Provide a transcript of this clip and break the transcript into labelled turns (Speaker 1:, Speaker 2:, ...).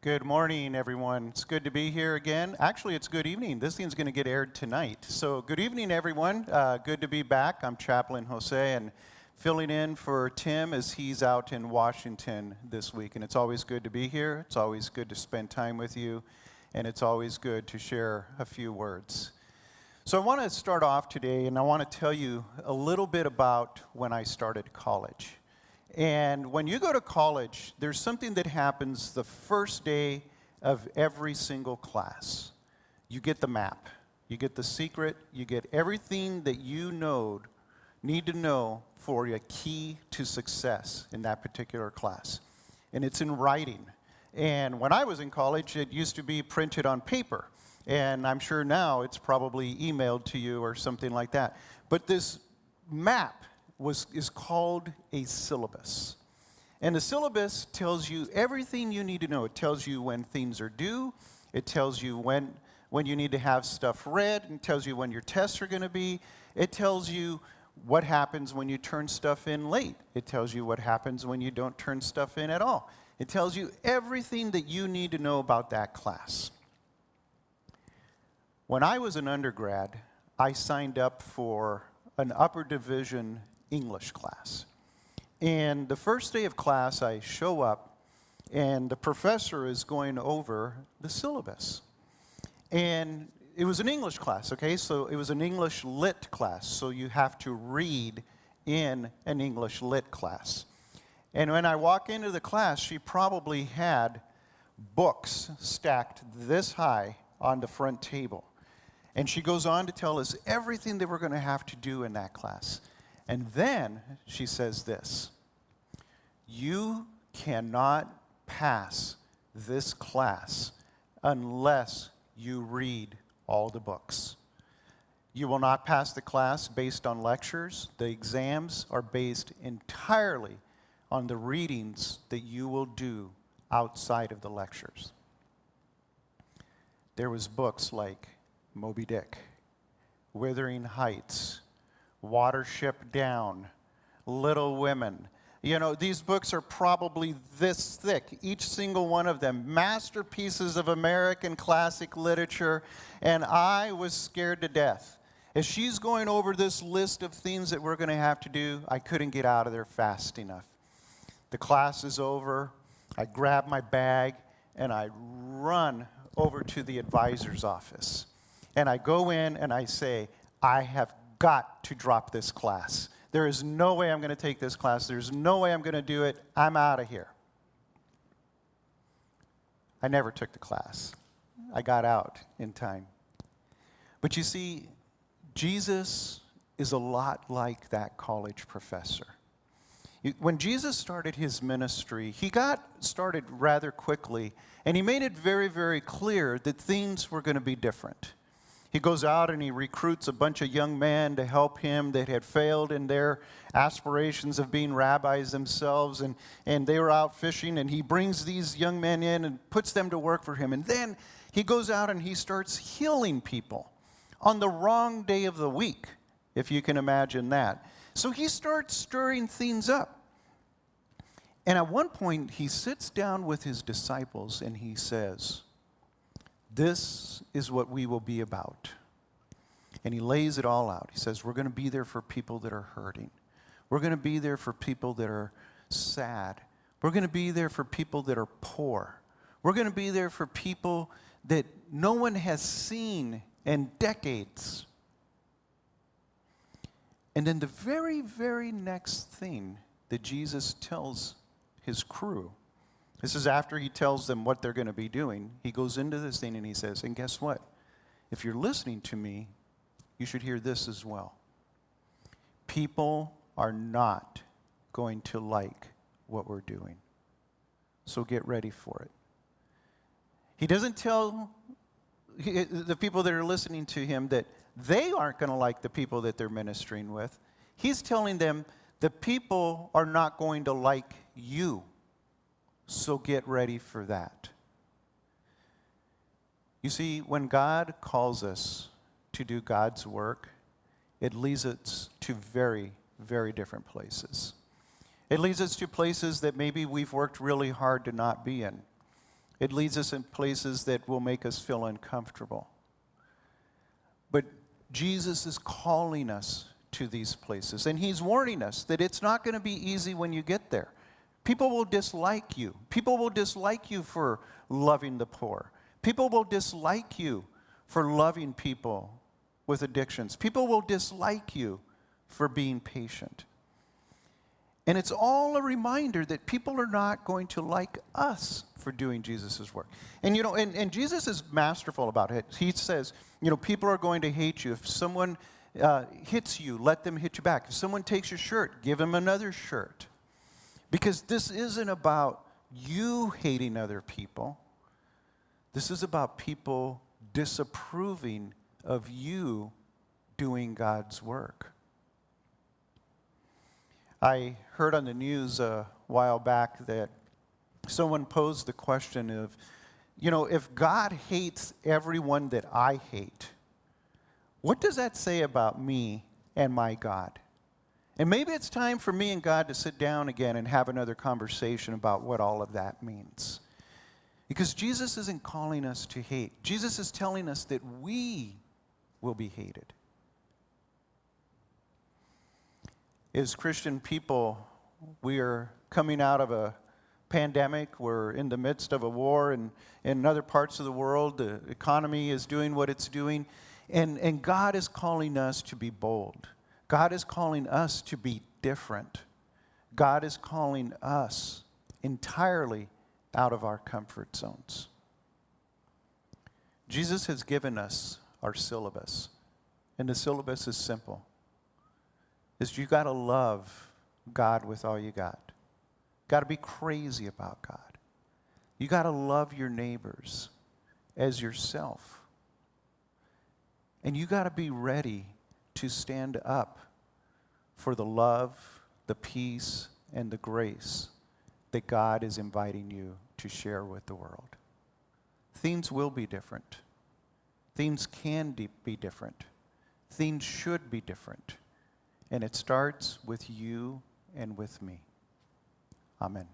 Speaker 1: Good morning, everyone. It's good to be here again. Actually, it's good evening. This thing's going to get aired tonight. So good evening, everyone. Good to be back. I'm Chaplain Jose, and filling in for Tim as he's out in Washington this week. And it's always good to be here. It's always good to spend time with you, and it's always good to share a few words. So I want to start off today, and I want to tell you a little bit about when I started college. And when you go to college, there's something that happens the first day of every single class. You get the map, you get the secret, you get everything that you need to know for a key to success in that particular class. And it's in writing. And when I was in college, it used to be printed on paper. And I'm sure now it's probably emailed to you or something like that. But this map is called a syllabus. And the syllabus tells you everything you need to know. It tells you when things are due. It tells you when you need to have stuff read. It tells you when your tests are going to be. It tells you what happens when you turn stuff in late. It tells you what happens when you don't turn stuff in at all. It tells you everything that you need to know about that class. When I was an undergrad, I signed up for an upper division English class. And the first day of class, I show up, and the professor is going over the syllabus. And it was an English class, okay? So it was an English lit class, so you have to read in an English lit class. And when I walk into the class, she probably had books stacked this high on the front table. And she goes on to tell us everything that we're going to have to do in that class. And then she says this: you cannot pass this class unless you read all the books. You will not pass the class based on lectures. The exams are based entirely on the readings that you will do outside of the lectures. There was books like Moby Dick, Wuthering Heights, Watership Down, Little Women. You know, these books are probably this thick, each single one of them, masterpieces of American classic literature, and I was scared to death. As she's going over this list of things that we're going to have to do, I couldn't get out of there fast enough. The class is over, I grab my bag, and I run over to the advisor's office. And I go in and I say, I have got to drop this class. There is no way I'm going to take this class. There's no way I'm going to do it. I'm out of here. I never took the class. I got out in time. But you see, Jesus is a lot like that college professor. When Jesus started his ministry, he got started rather quickly, and he made it very, very clear that things were going to be different. He goes out and he recruits a bunch of young men to help him that had failed in their aspirations of being rabbis themselves, and they were out fishing, and he brings these young men in and puts them to work for him. And then he goes out and he starts healing people on the wrong day of the week, if you can imagine that. So he starts stirring things up. And at one point, he sits down with his disciples and he says, this is what we will be about. And he lays it all out. He says, we're going to be there for people that are hurting. We're going to be there for people that are sad. We're going to be there for people that are poor. We're going to be there for people that no one has seen in decades. And then the very, very next thing that Jesus tells his crew, this is after he tells them what they're going to be doing. He goes into this thing and he says, and guess what? If you're listening to me, you should hear this as well. People are not going to like what we're doing. So get ready for it. He doesn't tell the people that are listening to him that they aren't going to like the people that they're ministering with. He's telling them the people are not going to like you. So get ready for that. You see, when God calls us to do God's work, it leads us to very, very different places. It leads us to places that maybe we've worked really hard to not be in. It leads us in places that will make us feel uncomfortable. But Jesus is calling us to these places, and he's warning us that it's not going to be easy when you get there. People will dislike you. People will dislike you for loving the poor. People will dislike you for loving people with addictions. People will dislike you for being patient. And it's all a reminder that people are not going to like us for doing Jesus' work. And and Jesus is masterful about it. He says, people are going to hate you. If someone hits you, let them hit you back. If someone takes your shirt, give them another shirt. Because this isn't about you hating other people. This is about people disapproving of you doing God's work. I heard on the news a while back that someone posed the question of, if God hates everyone that I hate, what does that say about me and my God? And maybe it's time for me and God to sit down again and have another conversation about what all of that means. Because Jesus isn't calling us to hate. Jesus is telling us that we will be hated. As Christian people, we are coming out of a pandemic. We're in the midst of a war, and in other parts of the world, the economy is doing what it's doing. And God is calling us to be bold. God is calling us to be different. God is calling us entirely out of our comfort zones. Jesus has given us our syllabus, and the syllabus is simple. You got to love God with all you got. Got to be crazy about God. You got to love your neighbors as yourself. And you got to be ready to stand up for the love, the peace, and the grace that God is inviting you to share with the world. Things will be different. Things can be different. Things should be different. And it starts with you and with me. Amen.